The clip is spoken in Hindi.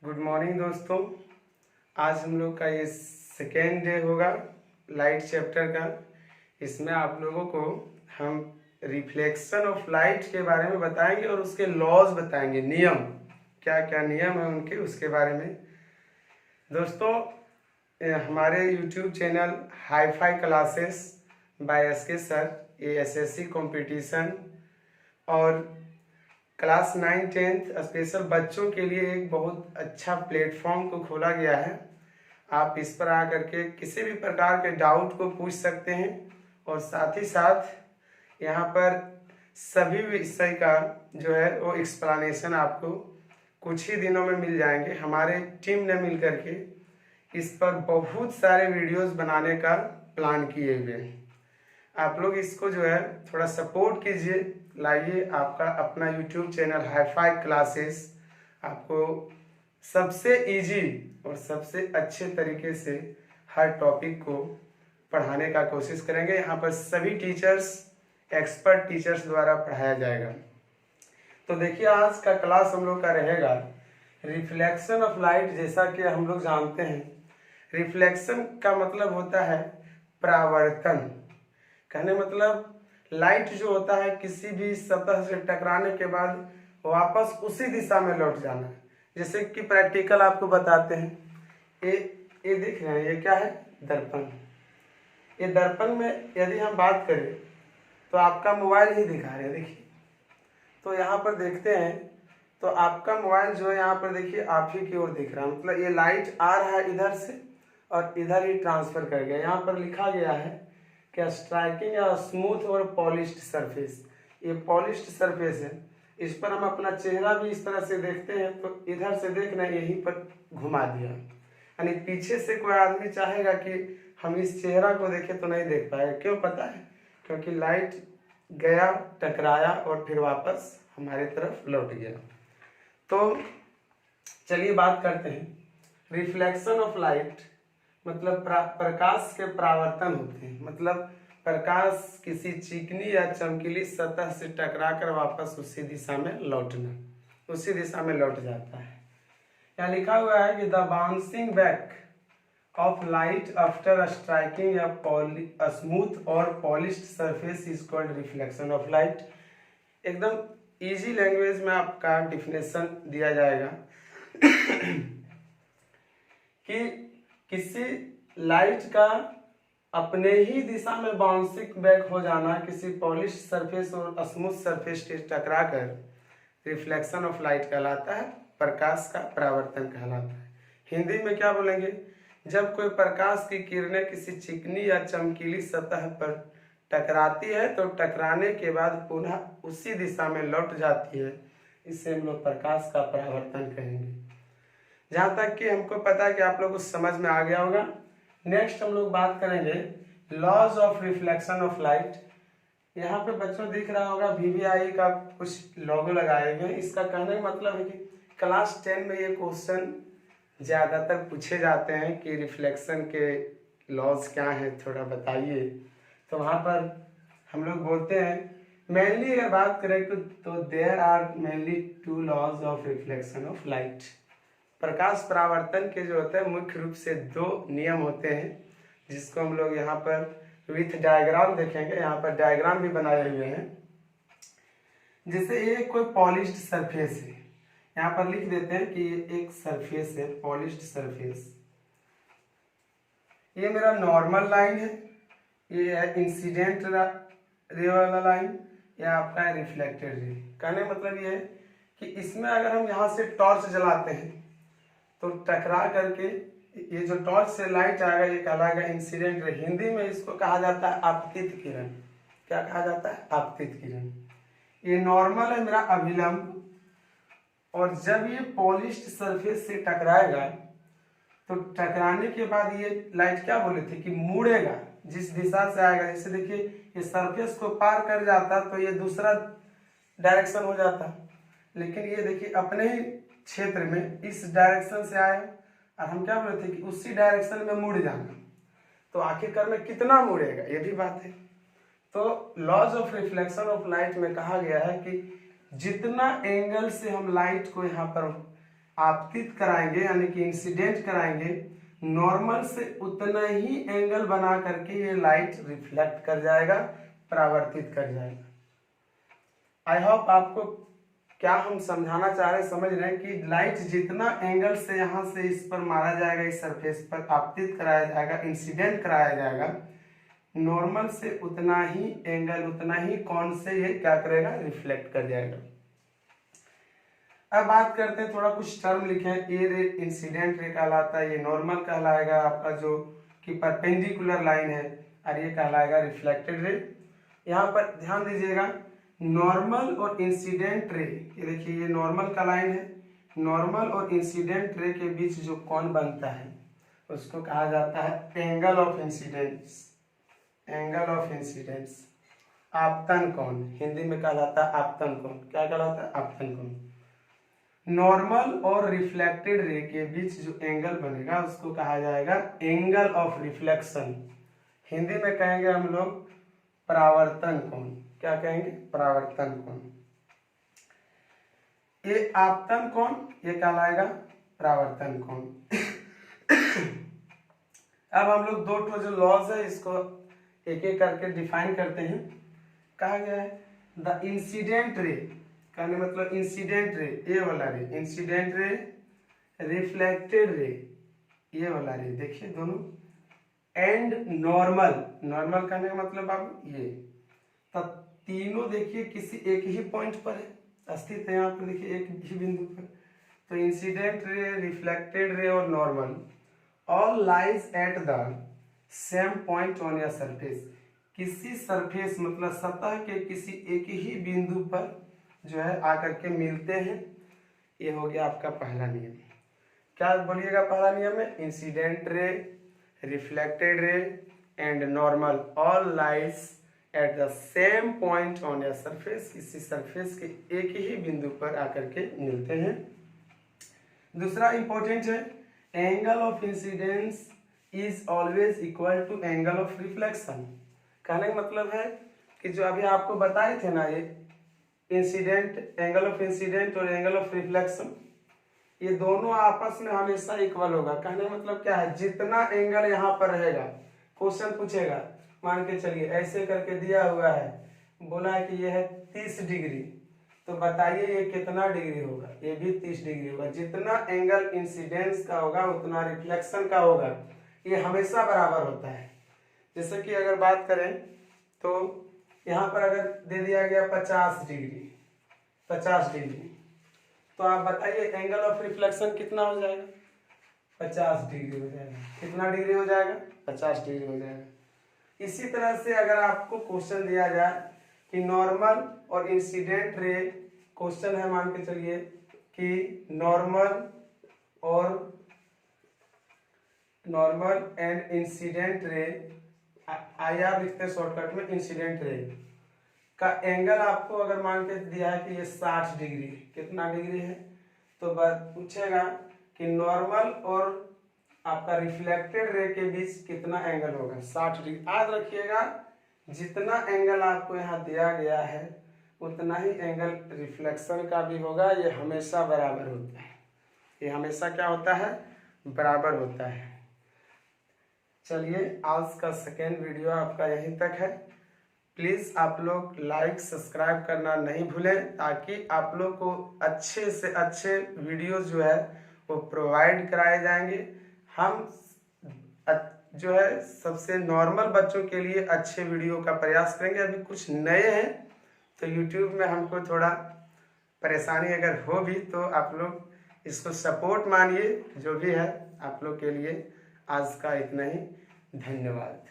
गुड मॉर्निंग दोस्तों। आज हम लोग का ये सेकेंड डे होगा लाइट चैप्टर का। इसमें आप लोगों को हम रिफ्लेक्शन ऑफ लाइट के बारे में बताएंगे और उसके लॉज बताएंगे, नियम क्या क्या नियम है उनके, उसके बारे में। दोस्तों हमारे YouTube channel hi fi classes by S K. Sir, ये एसएससी कंपटीशन और क्लास 9-10 स्पेशल बच्चों के लिए एक बहुत अच्छा प्लेटफॉर्म को खोला गया है। आप इस पर आकर के किसी भी प्रकार के डाउट को पूछ सकते हैं और साथ ही साथ यहाँ पर सभी विषय का जो है वो एक्सप्लेनेशन आपको कुछ ही दिनों में मिल जाएंगे। हमारे टीम ने मिल करके इस पर बहुत सारे वीडियोस बनाने का प्लान किए हुए हैं। आप लोग इसको जो है थोड़ा सपोर्ट कीजिए, लाइए आपका अपना यूट्यूब चैनल हाई-फाई क्लासेस आपको सबसे इजी और सबसे अच्छे तरीके से हर टॉपिक को पढ़ाने का कोशिश करेंगे। यहाँ पर सभी टीचर्स, एक्सपर्ट टीचर्स द्वारा पढ़ाया जाएगा। तो देखिए आज का क्लास हम लोग का रहेगा रिफ्लेक्शन ऑफ लाइट। जैसा कि हम लोग जानते हैं रिफ्लेक्शन का मतलब होता है परावर्तन। कहने मतलब लाइट जो होता है किसी भी सतह से टकराने के बाद वापस उसी दिशा में लौट जाना। जैसे कि प्रैक्टिकल आपको बताते हैं, ये देख रहे हैं, ये क्या है? दर्पण। ये दर्पण में यदि हम बात करें तो आपका मोबाइल ही दिखा रहे हैं, देखिए। तो यहाँ पर देखते हैं तो आपका मोबाइल जो है यहाँ पर देखिए आप ही की ओर दिख रहा है, मतलब ये लाइट आ रहा है इधर से और इधर ही ट्रांसफर कर गया। यहाँ पर लिखा गया है क्या? स्ट्राइकिंग या स्मूथ और पॉलिश्ड सरफेस। ये पॉलिश्ड सरफेस है, इस पर हम अपना चेहरा भी इस तरह से देखते हैं तो इधर से देखना यहीं पर घुमा दिया, यानी पीछे से कोई आदमी चाहेगा कि हम इस चेहरा को देखें तो नहीं देख पाएगा। क्यों पता है? क्योंकि लाइट गया, टकराया और फिर वापस हमारे तरफ लौट गया। तो चलिए बात करते हैं रिफ्लेक्शन ऑफ लाइट। मतलब प्रकाश के परावर्तन होते हैं, मतलब प्रकाश किसी चिकनी या चमकीली सतह से टकराकर वापस उसी दिशा में लौटना, उसी दिशा में लौट जाता है। यहाँ लिखा हुआ है कि the bouncing back of light after striking या स्मूथ और polished surface is called reflection of light. एकदम इजी लैंग्वेज में आपका डिफिनेशन दिया जाएगा कि किसी लाइट का अपने ही दिशा में बाउंसिंग बैक हो जाना किसी पॉलिश सरफेस और स्मूथ सरफेस से टकरा कर रिफ्लेक्शन ऑफ लाइट कहलाता है, प्रकाश का परावर्तन कहलाता है। हिंदी में क्या बोलेंगे? जब कोई प्रकाश की किरणें किसी चिकनी या चमकीली सतह पर टकराती है तो टकराने के बाद पुनः उसी दिशा में लौट जाती है, इसे हम लोग प्रकाश का परावर्तन कहेंगे। जहाँ तक कि हमको पता है कि आप लोगों को समझ में आ गया होगा। नेक्स्ट हम लोग बात करेंगे laws of reflection of light. यहाँ पे बच्चों दिख रहा होगा VVI का कुछ लोगो लगाए गए। इसका कहने का मतलब है कि क्लास 10 में ये क्वेश्चन ज़्यादातर पूछे जाते हैं कि रिफ्लेक्शन के लॉज क्या हैं, थोड़ा बताइए। तो वहाँ पर हम लोग बोलते हैं मेनली अगर बात करें तो there are mainly 2 laws of reflection of light. प्रकाश परावर्तन के जो होते हैं मुख्य रूप से 2 नियम होते हैं, जिसको हम लोग यहाँ पर विथ डायग्राम देखेंगे। यहाँ पर डायग्राम भी बनाए हुए हैं। जैसे ये कोई पॉलिश्ड सरफेस है, यहाँ पर लिख देते हैं कि ये एक सरफेस है, पॉलिश्ड सरफेस। ये मेरा नॉर्मल लाइन है, ये है इंसिडेंट रे वाला लाइन, या आपका रिफ्लेक्टेड रे। कहने मतलब ये है कि इसमें अगर हम यहाँ से टॉर्च जलाते हैं तो टकरा करके ये जो टॉर्च से लाइट आएगा ये कहलाएगा इंसिडेंट रे। हिंदी में इसको कहा जाता है आपतित किरण। क्या कहा जाता है? आपतित किरण। ये नॉर्मल है मेरा अभिलंब, और जब ये पॉलिश्ड सरफेस से टकराएगा तो टकराने के बाद ये लाइट क्या बोले थे कि मुड़ेगा, जिस दिशा से आएगा। जैसे देखिए ये सरफेस को पार कर जाता तो ये दूसरा डायरेक्शन हो जाता, लेकिन ये देखिए अपने ही क्षेत्र में इस डायरेक्शन से आया और हम क्या बोले थे कि उसी डायरेक्शन में मुड़ जाना। तो आखिरकार में कितना मुड़ेगा, ये भी बात है। तो laws of reflection of light में कहा गया है कि जितना एंगल से हम लाइट को यहाँ पर आपतित कराएंगे यानी कि इंसिडेंट कराएंगे, नॉर्मल से उतना ही एंगल बना करके ये लाइट रिफ्लेक्ट कर जाएगा, परावर्तित कर जाएगा। आई होप आपको क्या हम समझाना चाह रहे हैं समझ रहे हैं कि लाइट जितना एंगल से यहाँ से इस पर मारा जाएगा, इस सरफेस पर आपतित कराया जाएगा, इंसिडेंट कराया जाएगा, नॉर्मल से उतना ही एंगल, उतना ही कोण से ये क्या करेगा, रिफ्लेक्ट कर जाएगा। अब बात करते हैं, थोड़ा कुछ टर्म लिखे हैं। ये रे इंसिडेंट रे कहलाता है, ये नॉर्मल कहलाएगा आपका जो कि परपेंडिकुलर लाइन है, और ये कहलाएगा रिफ्लेक्टेड रे। यहाँ पर ध्यान दीजिएगा, नॉर्मल और इंसिडेंट रे, ये देखिए ये नॉर्मल का लाइन है, नॉर्मल और इंसिडेंट रे के बीच जो कोण बनता है उसको कहा जाता है angle of incidence. Angle of incidence, आपतन कोण, हिंदी में कहलाता है आपतन कोण। क्या कहलाता है, आपतन कोण। नॉर्मल और रिफ्लेक्टेड रे के बीच जो एंगल बनेगा उसको कहा जाएगा एंगल ऑफ रिफ्लेक्शन। हिंदी में कहेंगे हम लोग परावर्तन कोण। क्या कहेंगे, परावर्तन कोण। ये आपतन कोण, ये कहलाएगा परावर्तन कोण। अब हम लोग दो ठो जो लॉज है इसको एक एक करके डिफाइन करते हैं। कहा गया है द इंसिडेंट रे, कहने मतलब इंसिडेंट रे, ये वाला रे, इंसिडेंट रे, रिफ्लेक्टेड रे, ये वाला रे, देखिए दोनों, एंड नॉर्मल, नॉर्मल कहने का मतलब आप ये, तब तीनों देखिए किसी एक ही पॉइंट पर है, स्थित है यहाँ पर, देखिए एक ही बिंदु पर। तो इंसिडेंट रे, रिफ्लेक्टेड रे और normal all lies at the same point on your surface. किसी सरफेस मतलब सतह के किसी एक ही बिंदु पर जो है आकर के मिलते हैं। ये हो गया आपका पहला नियम। क्या बोलिएगा पहला नियम है, incident ray, reflected ray and normal all lies at the same point on a surface. किसी सरफेस के एक ही बिंदु पर आकर के मिलते हैं। दूसरा इंपॉर्टेंट है, angle of incidence is always equal to angle of reflection. कहने का मतलब है कि जो अभी आपको बताए थे ना, ये इंसिडेंट, एंगल ऑफ इंसिडेंट और एंगल ऑफ रिफ्लेक्शन, ये दोनों आपस में हमेशा इक्वल होगा। कहने का मतलब क्या है, जितना एंगल यहाँ पर रहेगा, क्वेश्चन पूछेगा, मान के चलिए ऐसे करके दिया हुआ है, बोला है कि ये है 30 डिग्री, तो बताइए ये कितना डिग्री होगा, ये भी 30 डिग्री होगा। जितना एंगल इंसिडेंस का होगा उतना रिफ्लेक्शन का होगा, ये हमेशा बराबर होता है। जैसे कि अगर बात करें तो यहाँ पर अगर दे दिया गया 50 डिग्री, 50 डिग्री, तो आप बताइए एंगल ऑफ रिफ्लेक्शन कितना हो जाएगा, 50 डिग्री हो जाएगा। कितना डिग्री हो जाएगा, 50 डिग्री हो जाएगा। इसी तरह से अगर आपको क्वेश्चन दिया जाए कि नॉर्मल और इंसिडेंट रे, क्वेश्चन है मान के चलिए कि नॉर्मल एंड इंसिडेंट रे, आइए आप लिखते हैं शॉर्टकट में, इंसिडेंट रे का एंगल आपको अगर मान के दिया है कि ये 60 डिग्री, कितना डिग्री है, तो बात पूछेगा कि नॉर्मल और आपका रिफ्लेक्टेड रे के बीच कितना एंगल होगा, 60 डिग्री। याद रखिएगा, जितना एंगल आपको यहाँ दिया गया है उतना ही एंगल रिफ्लेक्शन का भी होगा। ये हमेशा बराबर होता है, ये हमेशा क्या होता है, बराबर होता है। चलिए आज का सेकेंड वीडियो आपका यहीं तक है। प्लीज़ आप लोग लाइक सब्सक्राइब करना नहीं भूलें, ताकि आप लोग को अच्छे से अच्छे वीडियो जो है वो प्रोवाइड कराए जाएंगे। हम जो है सबसे नॉर्मल बच्चों के लिए अच्छे वीडियो का प्रयास करेंगे। अभी कुछ नए हैं तो YouTube में हमको थोड़ा परेशानी अगर हो भी तो आप लोग इसको सपोर्ट मानिए। जो भी है आप लोग के लिए आज का इतना ही, धन्यवाद।